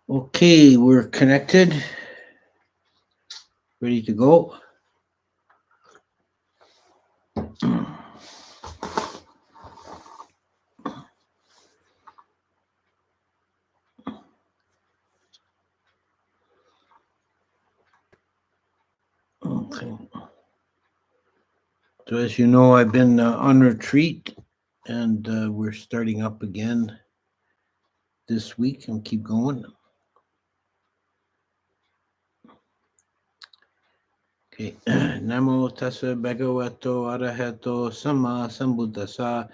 Okay, we're connected, ready to go. Okay. So, as you know, I've been on retreat and we're starting up again this week and keep going. Okay. Namo tassa bhagavato arahato sama sambuddhasa.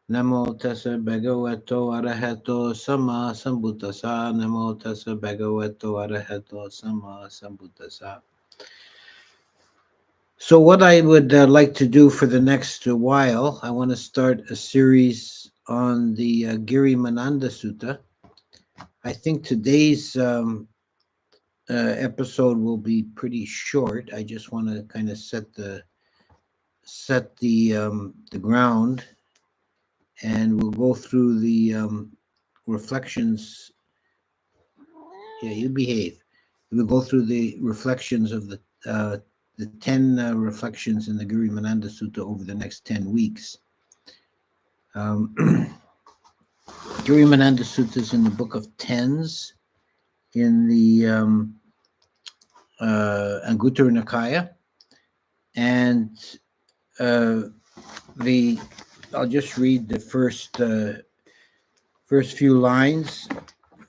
Namo tassa bhagavato arahato sama sambuddhasa. Namo tassa bhagavato arahato sama sambuddhasa. So, what I would like to do for the next while, I want to start a series on the Girimananda Sutta. I think today's episode will be pretty short. I just want to kind of set the ground, and we'll go through the reflections. Yeah, you behave. We'll go through the reflections of the 10 reflections in the Girimananda Sutta over the next 10 weeks. Girimananda Sutta is in the Book of Tens in the Anguttara Nikaya, and I'll just read the first few lines.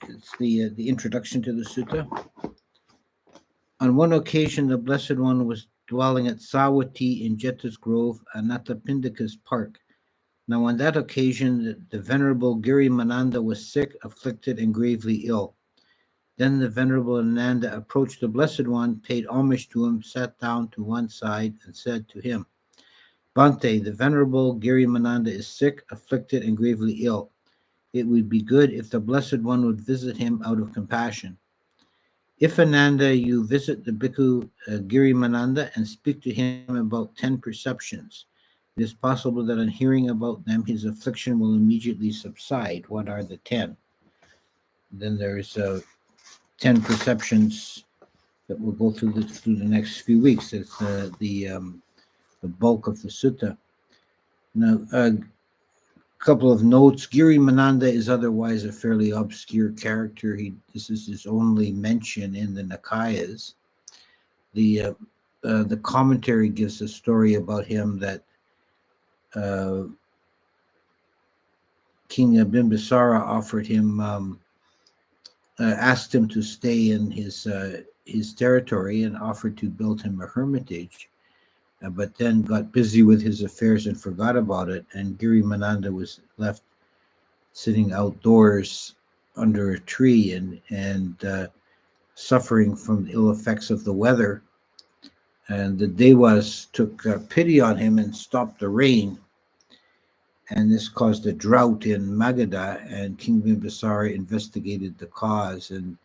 It's the introduction to the sutta. On one occasion, the Blessed One was dwelling at Sawati in Jeta's Grove, Anathapindika's park. Now, on that occasion, the Venerable Girimananda was sick, afflicted, and gravely ill. Then the Venerable Ananda approached the Blessed One, paid homage to him, sat down to one side, and said to him, Bhante, the Venerable Girimananda is sick, afflicted, and gravely ill. It would be good if the Blessed One would visit him out of compassion. If Ananda, you visit the Bhikkhu Girimananda and speak to him about 10 perceptions, it is possible that on hearing about them, his affliction will immediately subside. What are the 10? Then there's 10 perceptions that we'll go through the next few weeks. It's the bulk of the sutta. Now, a couple of notes. Girimananda is otherwise a fairly obscure character. This is his only mention in the Nikayas. The commentary gives a story about him that King Bimbisara offered him, asked him to stay in his territory and offered to build him a hermitage, but then got busy with his affairs and forgot about it. And Girimananda was left sitting outdoors under a tree and suffering from the ill effects of the weather. And the Devas took pity on him and stopped the rain. And this caused a drought in Magadha, and King Bimbisara investigated the cause and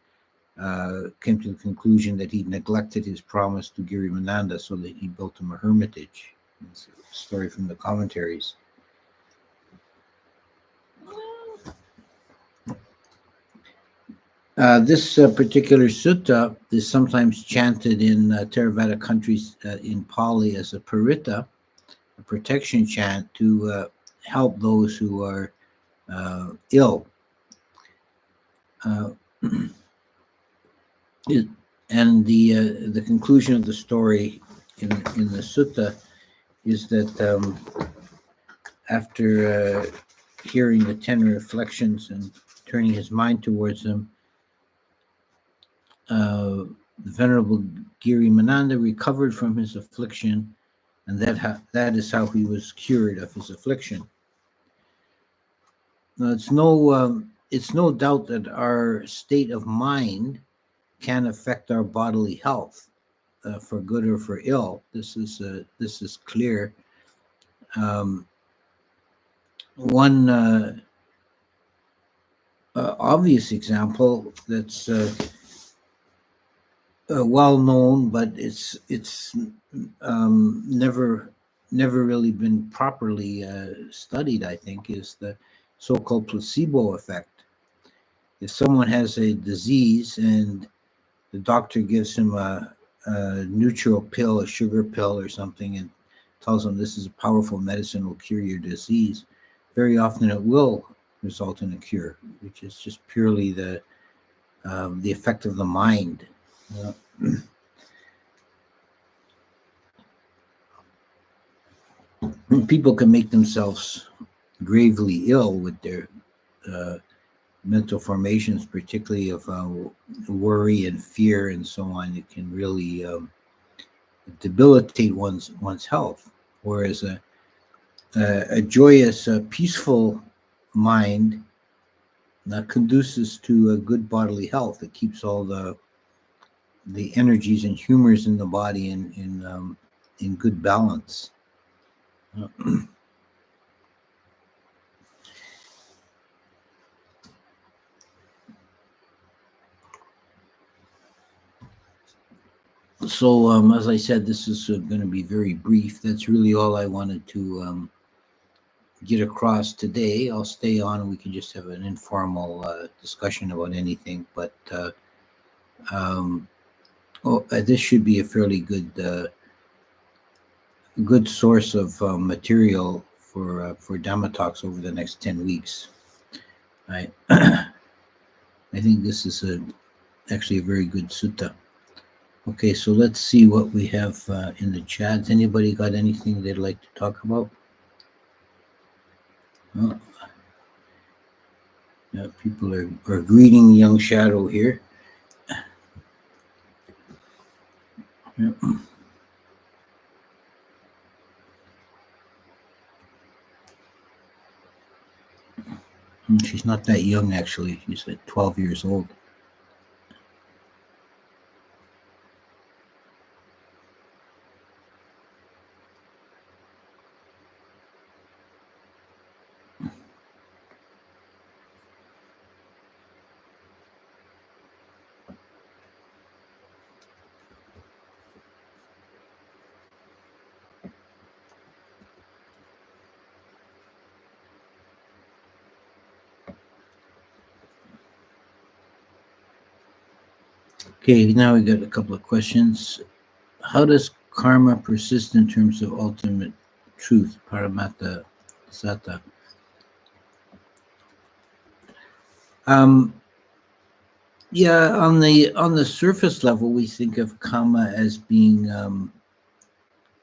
came to the conclusion that he neglected his promise to Girimananda, so that he built him a hermitage. It's a story from the commentaries. This particular sutta is sometimes chanted in Theravada countries in Pali as a parita, a protection chant to help those who are ill. And the conclusion of the story in the sutta is that after hearing the 10 reflections and turning his mind towards them, the Venerable Girimananda recovered from his affliction, and that is how he was cured of his affliction. Now, it's no doubt that our state of mind can affect our bodily health, for good or for ill. This is clear. One obvious example that's well known, but it's never really been properly studied, I think, is the so-called placebo effect. if someone has a disease and the doctor gives him a neutral pill, a sugar pill or something, and tells him this is a powerful medicine, will cure your disease, very often it will result in a cure, which is just purely the effect of the mind. People can make themselves gravely ill with their mental formations, particularly of worry and fear and so on. It can really debilitate one's health. Whereas a joyous, peaceful mind conduces to a good bodily health. It keeps all the energies and humors in the body in good balance. So, as I said, this is going to be very brief. That's really all I wanted to get across today. I'll stay on and we can just have an informal discussion about anything. But this should be a fairly good source of material for Dhamma talks over the next 10 weeks. I think this is actually a very good sutta. Okay, so let's see what we have in the chat. Anybody got anything they'd like to talk about? Oh. Yeah, people are greeting young Shadow here. Yeah. She's not that young, actually. She's like 12 years old. Okay, now we got a couple of questions. How does karma persist in terms of ultimate truth, Paramatta Sata? Yeah, on the surface level, we think of karma as being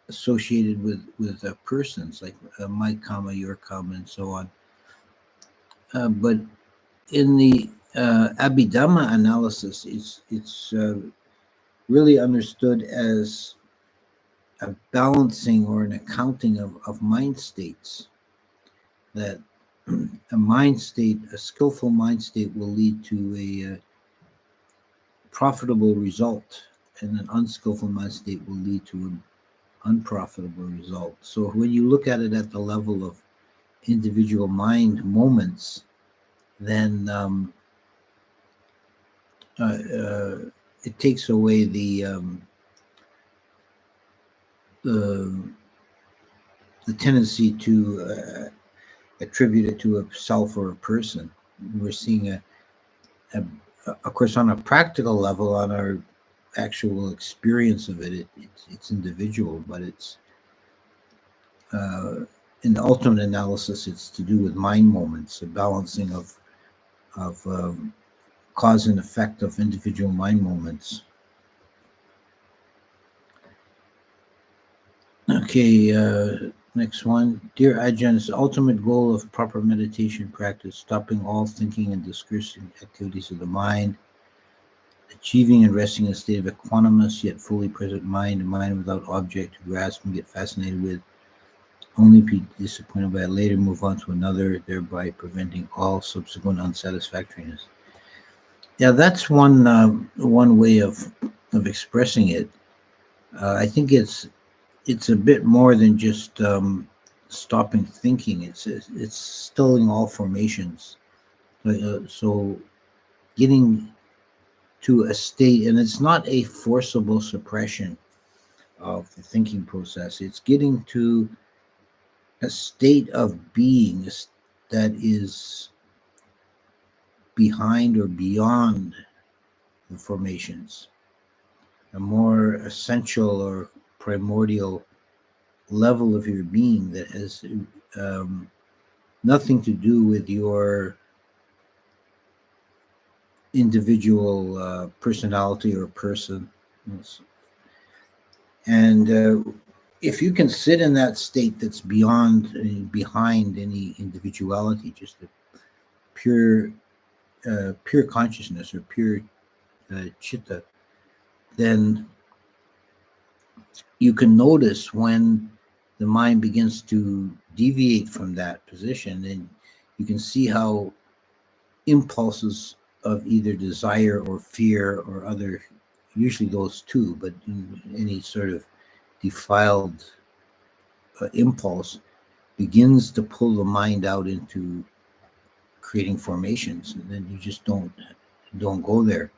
associated with persons, like my karma, your karma, and so on. But in the Abhidhamma analysis, it's really understood as a balancing or an accounting of mind states. That a mind state, a skillful mind state, will lead to a profitable result, and an unskillful mind state will lead to an unprofitable result. So when you look at it at the level of individual mind moments, then it takes away the tendency to attribute it to a self or a person. We're seeing of course, on a practical level, on our actual experience of it, it's individual, but it's in the ultimate analysis, it's to do with mind moments, a balancing of cause and effect of individual mind moments. Okay, next one. Dear Ajahn, is the ultimate goal of proper meditation practice stopping all thinking and discursive activities of the mind, achieving and resting in a state of equanimous yet fully present mind, a mind without object to grasp and get fascinated with, only be disappointed by it later, move on to another, thereby preventing all subsequent unsatisfactoriness. Yeah, that's one way of expressing it. I think it's a bit more than just stopping thinking. It's stilling all formations. So getting to a state, and it's not a forcible suppression of the thinking process. It's getting to a state of being that is behind or beyond the formations, a more essential or primordial level of your being that has nothing to do with your individual personality or person. And if you can sit in that state that's beyond, behind any individuality, just a pure consciousness or pure chitta, then you can notice when the mind begins to deviate from that position, and you can see how impulses of either desire or fear or other, usually those two, but in any sort of defiled impulse begins to pull the mind out into creating formations, and then you just don't go there.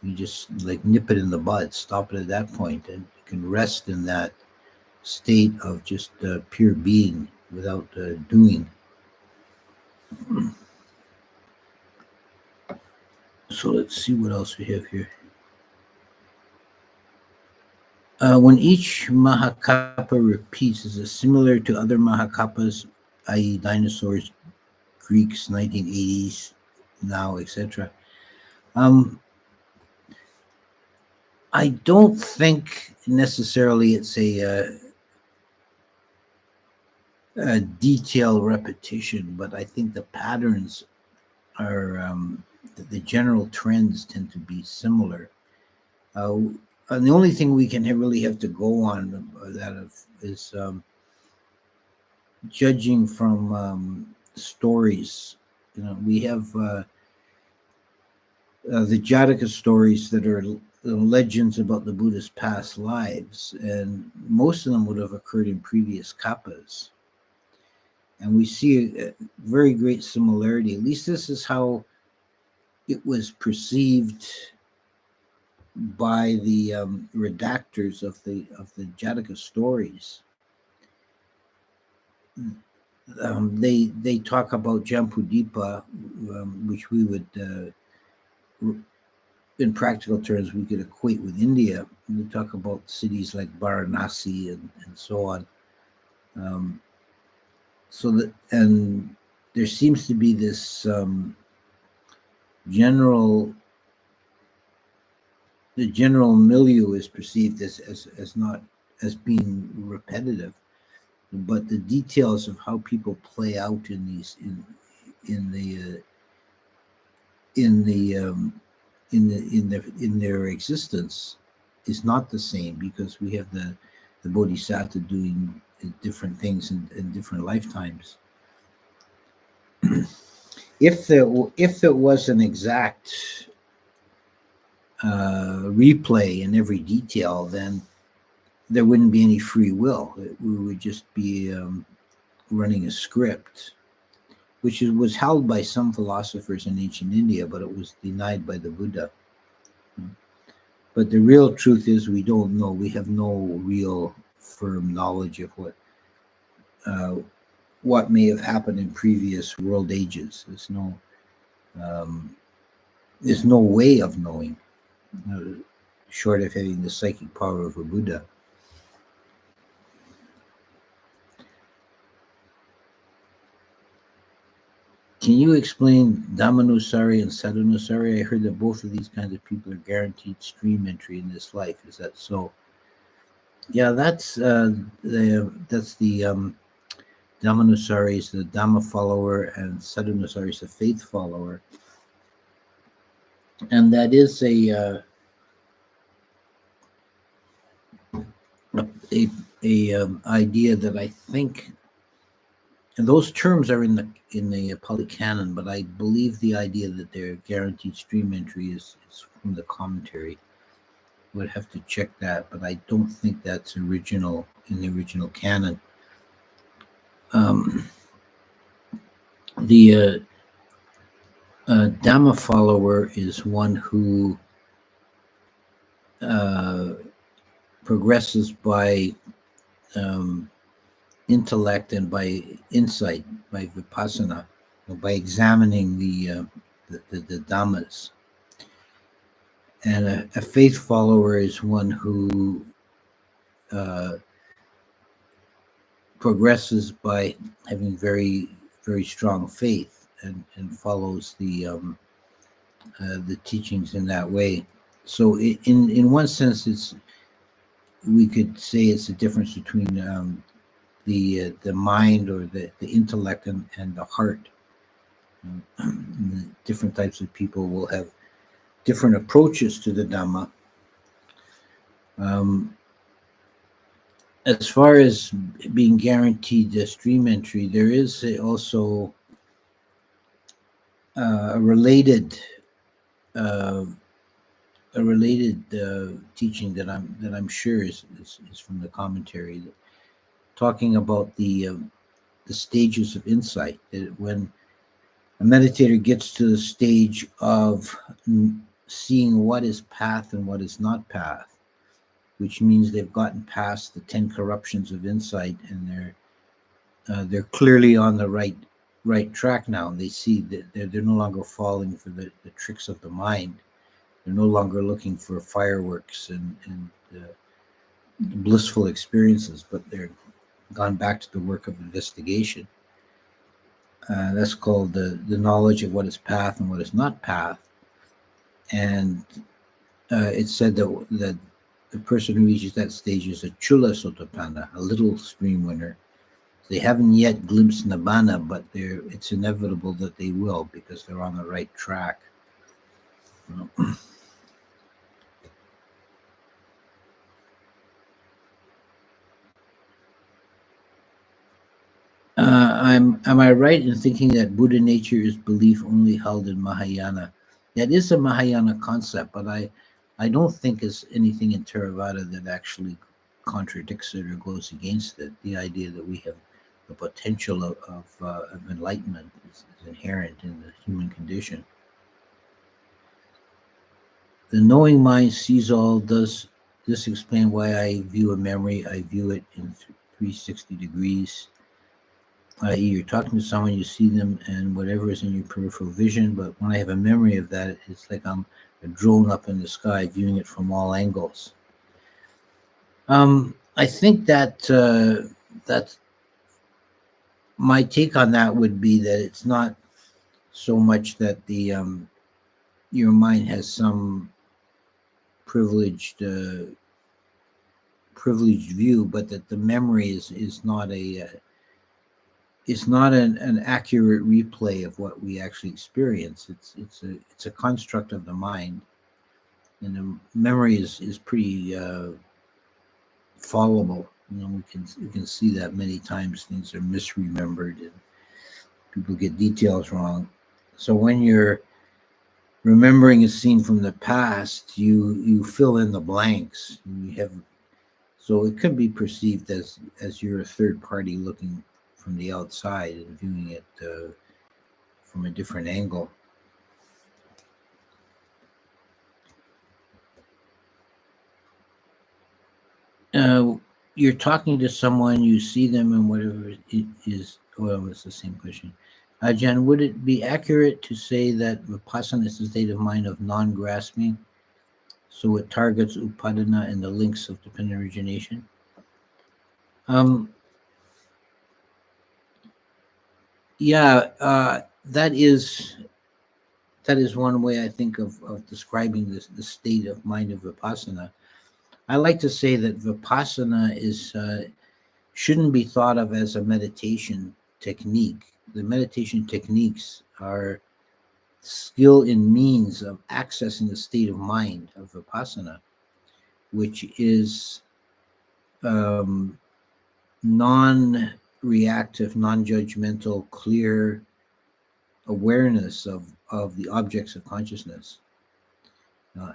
You just like nip it in the bud, stop it at that point, and you can rest in that state of just pure being without doing. So let's see what else we have here. When each Mahakapa repeats, is it similar to other Mahakapas, i.e. dinosaurs, Greeks, 1980s, now, etc.? I don't think necessarily it's a detailed repetition, but I think the patterns are, the general trends tend to be similar. And the only thing we can really have to go on that is judging from stories. We have the Jataka stories that are legends about the Buddha's past lives, and most of them would have occurred in previous kappas. And we see a very great similarity. At least this is how it was perceived by the redactors of the Jataka stories. They talk about Jambudipa, which we would, in practical terms, we could equate with India. We talk about cities like Varanasi and so on. So that, and there seems to be this the general milieu is perceived as not as being repetitive, but the details of how people play out in their existence is not the same, because we have the Bodhisattva doing different things in different lifetimes. If there was an exact replay in every detail, then there wouldn't be any free will. We would just be running a script, which was held by some philosophers in ancient India, but it was denied by the Buddha. But the real truth is we don't know. We have no real firm knowledge of what may have happened in previous world ages. There's no way of knowing, short of having the psychic power of a Buddha. Can you explain Dhammanusari and Sadhanusari? I heard that both of these kinds of people are guaranteed stream entry in this life. Is that so? Yeah, that's the Dhammanusari is the Dhamma follower, and Sadhanusari is the faith follower. And that is a idea that I think, and those terms are in the Pali Canon, but I believe the idea that they're guaranteed stream entry is from the commentary. Would have to check that, but I don't think that's original in the original canon. The Dhamma follower is one who progresses by intellect and by insight, by vipassana, by examining the the Dhammas. And a faith follower is one who progresses by having very, very strong faith and follows the teachings in that way. So in one sense, we could say it's a difference between the mind or the intellect and the heart. Different types of people will have different approaches to the Dhamma. As far as being guaranteed the stream entry, there is also a related teaching that I'm sure is from the commentary, talking about the stages of insight. That when a meditator gets to the stage of seeing what is path and what is not path, which means they've gotten past the 10 corruptions of insight, and they're clearly on the right track now. They see that they're no longer falling for the tricks of the mind. They're no longer looking for fireworks and blissful experiences, but they're gone back to the work of investigation. That's called the knowledge of what is path and what is not path. And it's said that the person who reaches that stage is a chula sotapanna, a little stream winner. They haven't yet glimpsed nibbana, but it's inevitable that they will, because they're on the right track. Am I right in thinking that Buddha nature is belief only held in Mahayana? That is a Mahayana concept, but I don't think there's anything in Theravada that actually contradicts it or goes against it. The idea that we have the potential of enlightenment is inherent in the human condition. The knowing mind sees all. Does this explain why I view a memory? I view it in 360 degrees. You're talking to someone, you see them, and whatever is in your peripheral vision. But when I have a memory of that, it's like I'm a drone up in the sky, viewing it from all angles. I think that my take on that would be that it's not so much that your mind has some privileged view, but that the memory is not an accurate replay of what we actually experience. It's a construct of the mind, and the memory is pretty fallible. We can see that many times things are misremembered and people get details wrong. So when you're remembering a scene from the past, you fill in the blanks. So it could be perceived as you're a third party looking from the outside and viewing it from a different angle. You're talking to someone, you see them, and whatever it is. Well, it's the same question. Jan, would it be accurate to say that vipassana is a state of mind of non-grasping, so it targets upadana and the links of dependent origination? That is one way I think of describing the state of mind of vipassana. I like to say that vipassana shouldn't be thought of as a meditation technique. The meditation techniques are skill in means of accessing the state of mind of vipassana, which is non-reactive, non-judgmental, clear awareness of the objects of consciousness,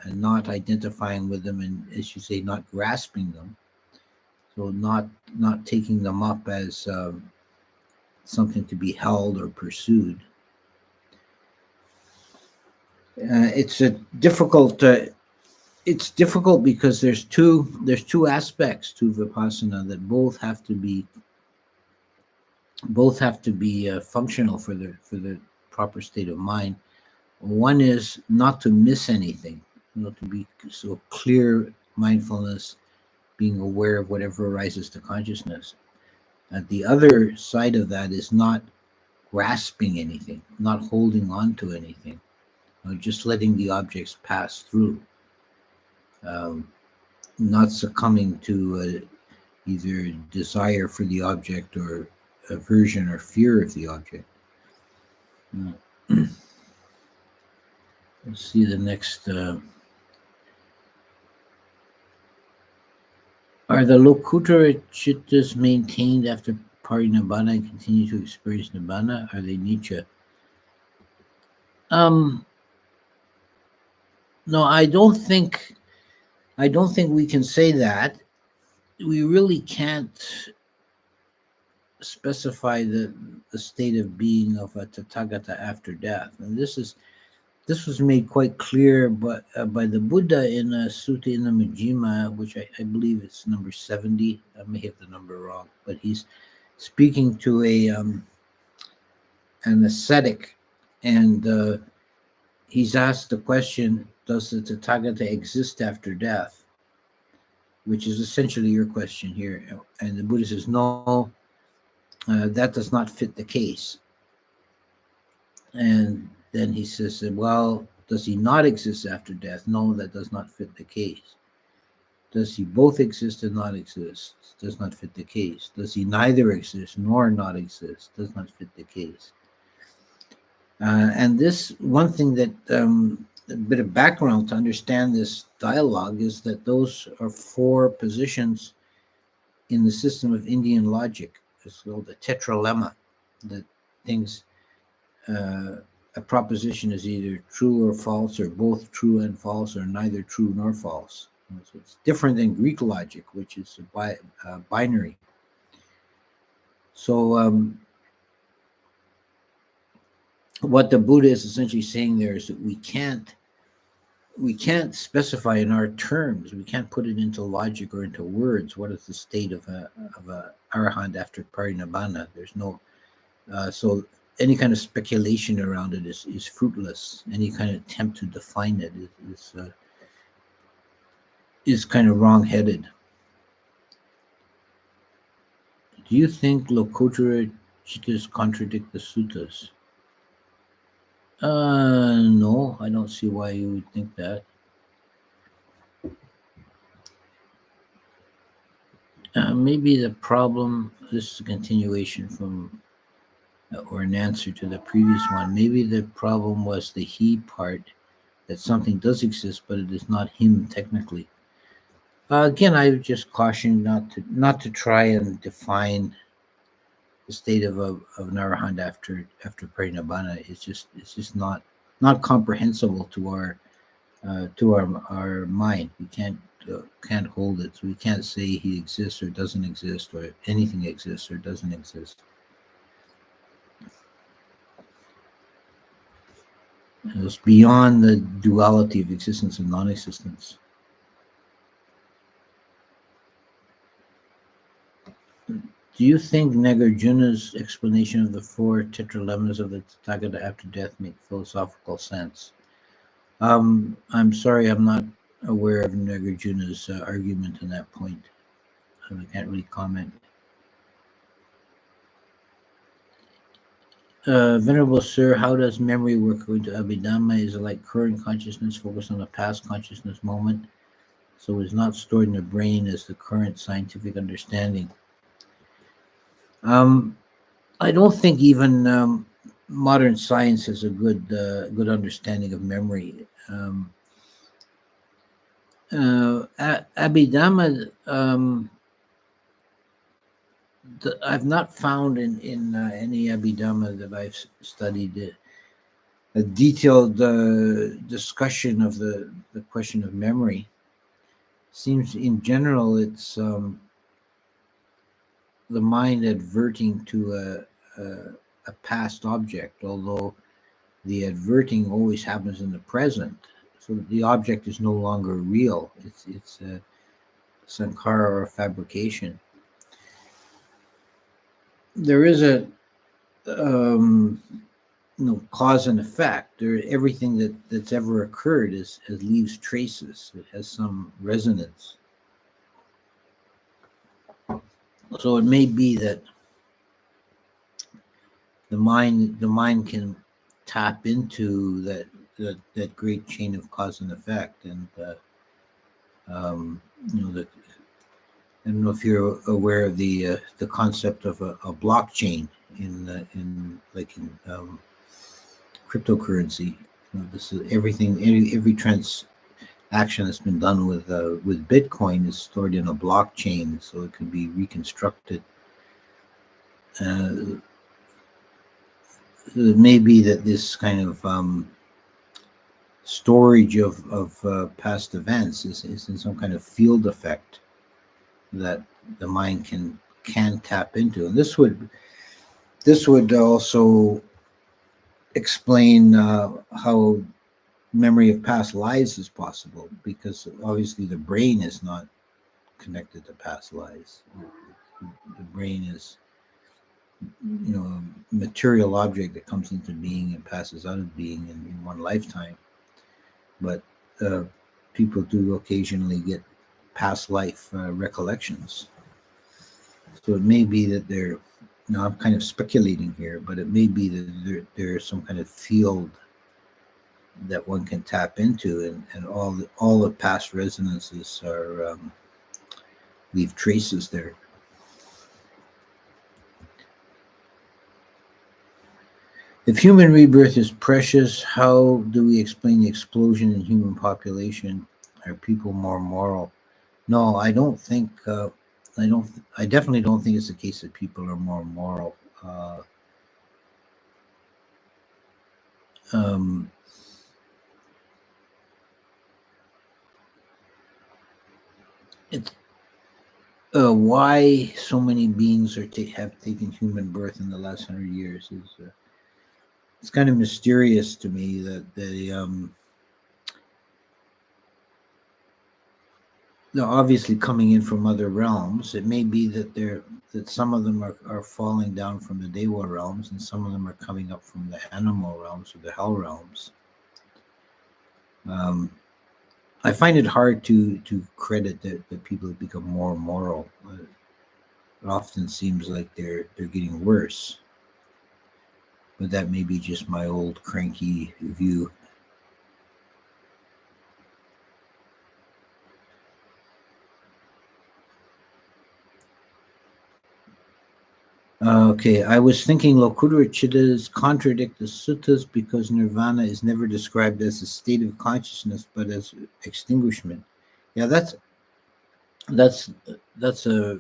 and not identifying with them, and, as you say, not grasping them. So not taking them up as something to be held or pursued. It's difficult because there's two aspects to vipassana that both have to be functional for the proper state of mind. One is not to miss anything, to be so clear mindfulness, being aware of whatever arises to consciousness. The other side of that is not grasping anything, not holding on to anything, just letting the objects pass through, um, not succumbing to either desire for the object or aversion or fear of the object. Let's see the next. Are the Lokuttara Chittas maintained after Parinibbana and continue to experience Nibbana? Are they Nietzsche? No, I don't think we can say that. We really can't specify the state of being of a Tathagata after death. And this was made quite clear by the Buddha in a Sutta in the Majjhima, which I believe it's number 70. I may have the number wrong, but he's speaking to an ascetic, and he's asked the question, does the Tathagata exist after death? Which is essentially your question here. And the Buddha says, no, that does not fit the case. And then he says, well, does he not exist after death? No, that does not fit the case. Does he both exist and not exist? Does not fit the case. Does he neither exist nor not exist? Does not fit the case. And this one thing that a bit of background to understand this dialogue is that those are four positions in the system of Indian logic. It's called the tetralemma, that things, a proposition is either true or false, or both true and false, or neither true nor false. So it's different than Greek logic, which is binary. So what the Buddha is essentially saying there is that we can't specify in our terms. We can't put it into logic or into words. What is the state of a arahant after parinibbana? There's no so any kind of speculation around it is fruitless. Any kind of attempt to define it is kind of wrong-headed. Do you think Lokuttara Chittas contradict the suttas? No, I don't see why you would think that. Maybe the problem, this is a continuation from, or an answer to the previous one. Maybe the problem was the he part, that something does exist, but it is not him technically. Again, I would just caution not to try and define the state of an arahant after parinibbana. It's just not comprehensible to our mind. We can't hold it. So we can't say he exists or doesn't exist, or anything exists or doesn't exist. It's beyond the duality of existence and non-existence. Do you think Nagarjuna's explanation of the four tetralemmas of the Tathagata after death make philosophical sense? I'm sorry, I'm not aware of Nagarjuna's argument on that point. I can't really comment. Venerable Sir, how does memory work according to Abhidhamma? Is it like current consciousness focused on a past consciousness moment, so it's not stored in the brain as the current scientific understanding? I don't think even modern science has a good understanding of memory. Abhidhamma, I've not found in any Abhidhamma that I've studied a detailed discussion of the question of memory. Seems in general it's the mind adverting to a past object, although the adverting always happens in the present, so that the object is no longer real. It's a sankhara or a fabrication. There is cause and effect. Everything that's ever occurred leaves traces. It has some resonance. So it may be that the mind can tap into that great chain of cause and effect, and that I don't know if you're aware of the concept of a blockchain in cryptocurrency. This is everything. Every transaction that's been done with Bitcoin is stored in a blockchain, so it can be reconstructed. It may be that this kind of storage of past events is in some kind of field effect that the mind can tap into, and this would also explain how memory of past lives is possible, because obviously the brain is not connected to past lives. The brain is a material object that comes into being and passes out of being in one lifetime, but people do occasionally get past life recollections. So it may be that I'm kind of speculating here, but it may be that there's some kind of field that one can tap into, and all the past resonances are leave traces there. If human rebirth is precious, how do we explain the explosion in human population? Are people more moral? No, I don't think. I definitely don't think it's the case that people are more moral. It's why so many beings have taken human birth in the last 100 years is it's kind of mysterious to me that they're obviously coming in from other realms. It may be that some of them are falling down from the Dewa realms, and some of them are coming up from the animal realms or the hell realms. I find it hard to credit that people have become more moral. It often seems like they're getting worse, but that may be just my old cranky view. Okay, I was thinking Lokuttara Chittas contradict the suttas because nirvana is never described as a state of consciousness, but as extinguishment. Yeah, that's a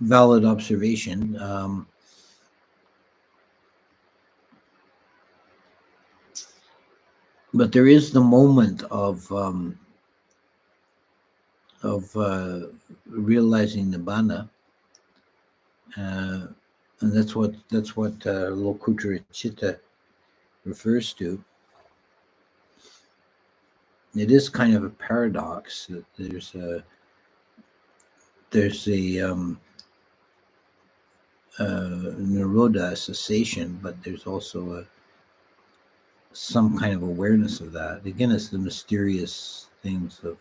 valid observation. But there is the moment of realizing nibbana. And that's what Lokuttara Chitta refers to. It is kind of a paradox that there's a nirodha, cessation, but there's also some kind of awareness of that. Again, it's the mysterious things of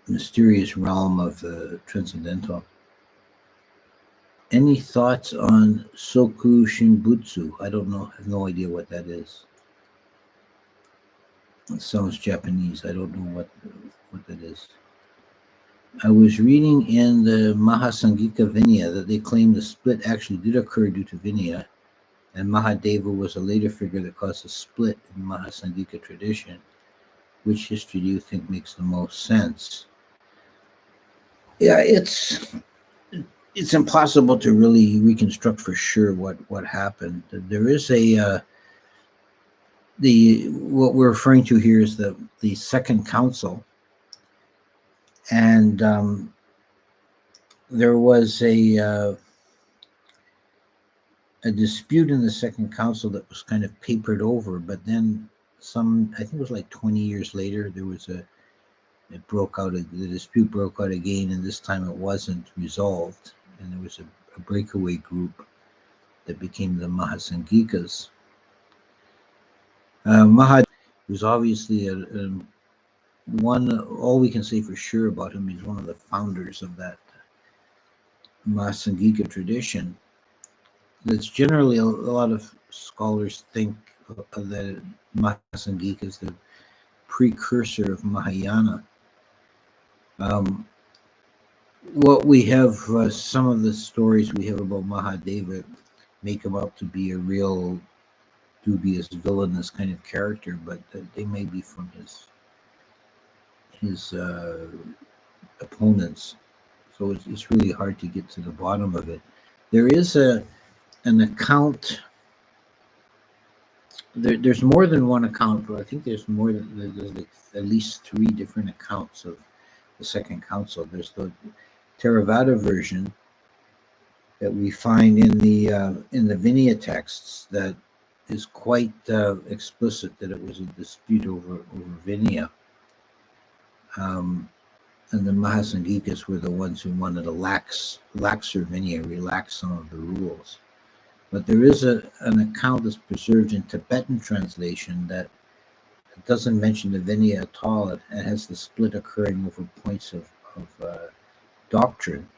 mysterious realm of the transcendental. Any thoughts on Soku Shinbutsu? I don't know. I have no idea what that is. It sounds Japanese. I don't know what that is. I was reading in the Mahasangika Vinaya that they claim the split actually did occur due to Vinaya, and Mahadeva was a later figure that caused a split in Mahasangika tradition. Which history do you think makes the most sense? Yeah, it's impossible to really reconstruct for sure what happened. There is what we're referring to here is the Second Council, and there was a dispute in the Second Council that was kind of papered over, but then I think it was like 20 years later, the dispute broke out again, and this time it wasn't resolved, and there was a breakaway group that became the Mahasangikas. Mahadev was obviously one. All we can say for sure about him, he's one of the founders of that Mahasangika tradition. That's generally a lot of scholars think of the Mahasangika as the precursor of Mahayana. What we have, some of the stories we have about Mahadeva make him out to be a real dubious, villainous kind of character, but they may be from his opponents. So it's really hard to get to the bottom of it. There is an account. There's more than one account, but I think there's at least 3 different accounts of the Second Council. There's the Theravada version that we find in the Vinaya texts that is quite explicit that it was a dispute over Vinaya. And the Mahasangikas were the ones who wanted to laxer Vinaya, relax some of the rules. But there is an account that's preserved in Tibetan translation that doesn't mention the Vinaya at all. It has the split occurring over points of doctrine.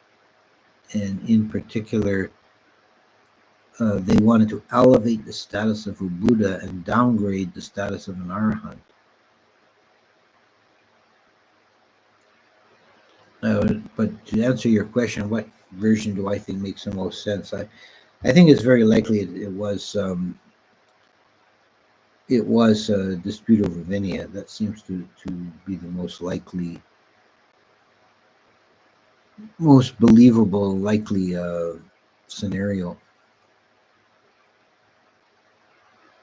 And in particular, they wanted to elevate the status of a Buddha and downgrade the status of an Arahant. But to answer your question, what version do I think makes the most sense? I think it's very likely it was a dispute over Vinaya. That seems to be the most likely, most believable, likely scenario.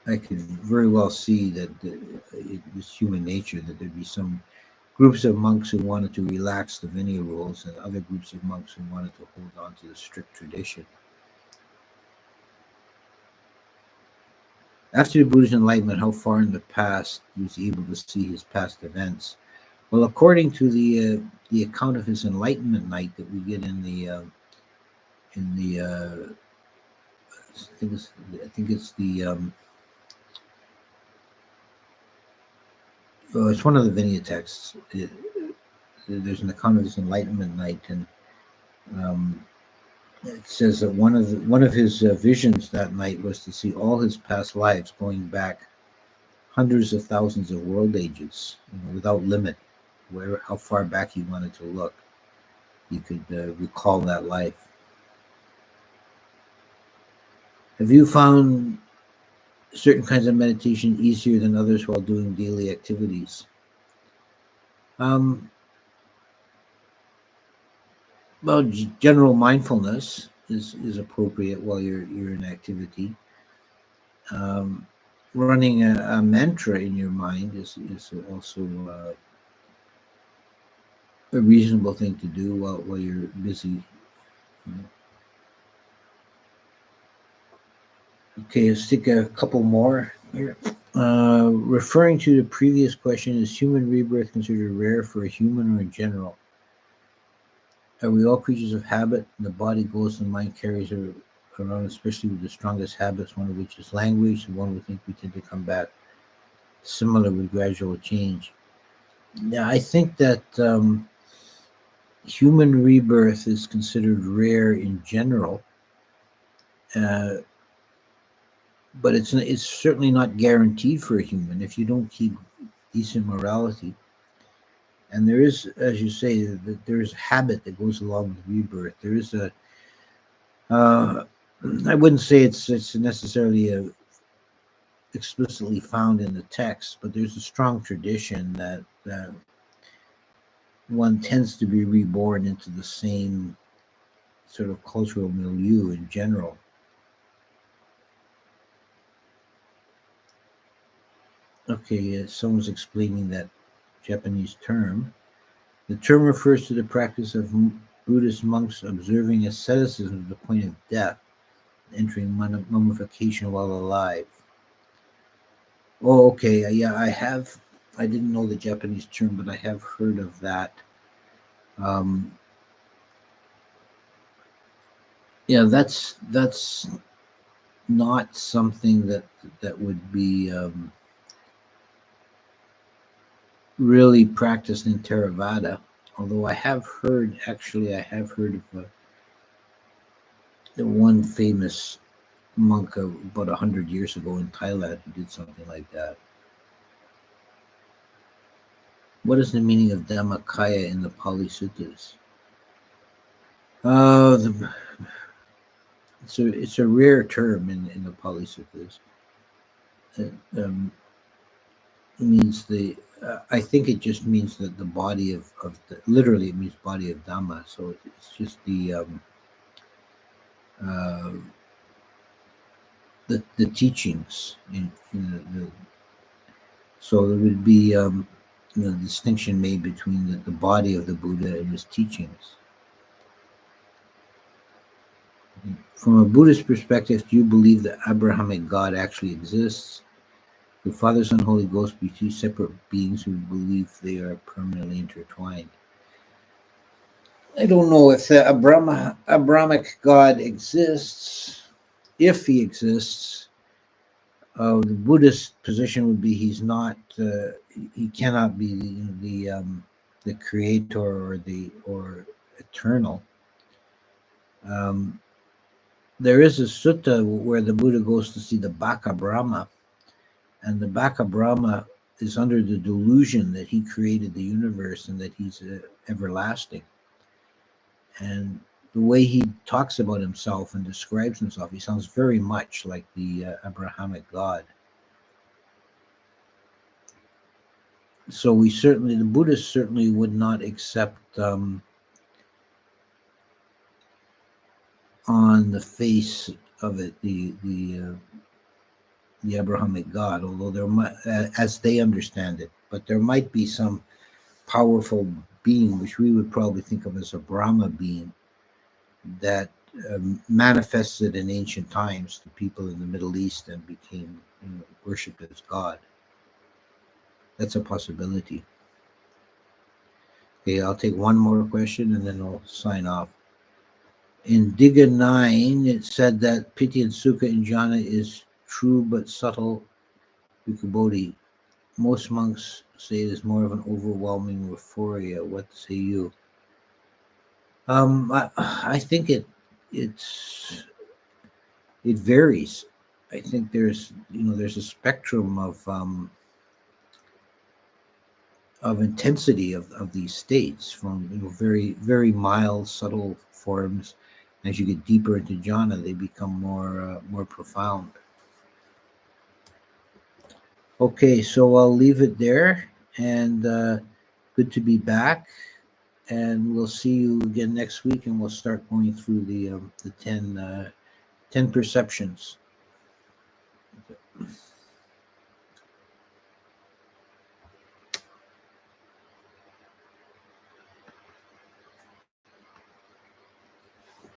I could very well see that it was human nature that there'd be some groups of monks who wanted to relax the Vinaya rules and other groups of monks who wanted to hold on to the strict tradition. After the Buddha's enlightenment, how far in the past was he able to see his past events? Well, according to the account of his enlightenment night that we get in the I think it's the it's one of the Vinaya texts. There's an account of his enlightenment night, and it says that one of his visions that night was to see all his past lives going back hundreds of thousands of world ages, without limit. How far back he wanted to look, he could recall that life. Have you found certain kinds of meditation easier than others while doing daily activities? Well, general mindfulness is appropriate while you're in activity. Running a mantra in your mind is also a reasonable thing to do while you're busy. Okay, let's take a couple more here. Referring to the previous question, is human rebirth considered rare for a human or in general? Are we all creatures of habit? And the body goes and the mind carries around, especially with the strongest habits, one of which is language, and one would think we tend to come back similar with gradual change. Yeah, I think that human rebirth is considered rare in general, but it's certainly not guaranteed for a human if you don't keep decent morality. And there is, as you say, that there is habit that goes along with rebirth. There is I wouldn't say it's necessarily explicitly found in the text, but there's a strong tradition that one tends to be reborn into the same sort of cultural milieu in general. Okay, someone's explaining that Japanese term. The term refers to the practice of Buddhist monks observing asceticism to the point of death, entering mummification while alive. Oh, okay. Yeah, I didn't know the Japanese term, but I have heard of that. Yeah, that's not something that would be really practiced in Theravada. Although I have heard, actually, I have heard of the one famous monk about 100 years ago in Thailand who did something like that. What is the meaning of Dhammakaya in the Pali Suttas? The, it's a rare term in the Pali Suttas. It, means I think it just means that the body of the, literally it means body of Dhamma. So it's just uh, the teachings in so there would be distinction made between the body of the Buddha and his teachings. From a Buddhist perspective, do you believe that Abrahamic God actually exists? The Father, Son, Holy Ghost be two separate beings who believe they are permanently intertwined? I don't know if the Abrahamic God exists. If he exists, the Buddhist position would be he's not. He cannot be the creator or eternal. Um, there is a sutta where the Buddha goes to see the Baka Brahma, and the Baka Brahma is under the delusion that he created the universe and that he's everlasting. And the way he talks about himself and describes himself, he sounds very much like the Abrahamic God. So the Buddhists certainly would not accept on the face of it the Abrahamic God, although there might, as they understand it, but there might be some powerful being, which we would probably think of as a Brahma being, that manifested in ancient times to people in the Middle East and became worshipped as God. That's a possibility. Okay, I'll take one more question and then I'll sign off. In Digha 9, it said that piti and sukha in jhana is true but subtle ukabodhi. Most monks say it is more of an overwhelming euphoria. What say you? I think it varies. I think there's a spectrum of intensity of these states, from very very mild subtle forms. As you get deeper into jhana, they become more profound. Okay, so I'll leave it there, and good to be back, and we'll see you again next week, and we'll start going through the 10 perceptions.